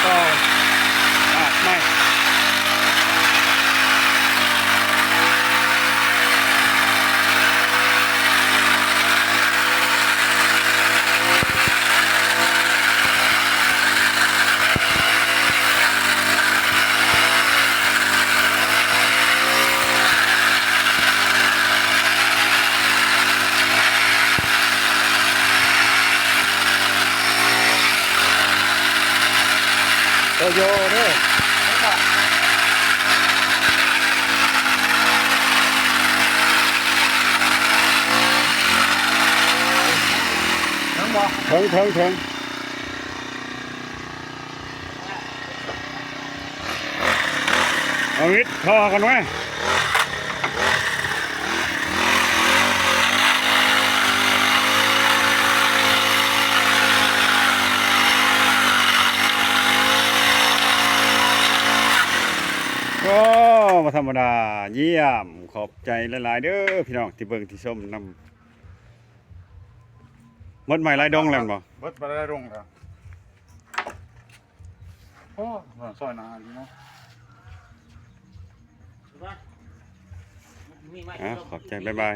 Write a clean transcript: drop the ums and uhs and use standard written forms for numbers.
ต่อไม่โตโยเด้อทั้งหมดถึงเอาวิทย์พอกันไว้ก็มาธรรมดาเยี่ยมขอบใจหลายๆเด้อพี่น้องที่เบิ่งที่ชมนำมดใหม่ลายดงแล้วบ่ เบิดไปได้ลงแล้วโอ้ซอยนาดีเนาะ ขอบใจบ๊ายบาย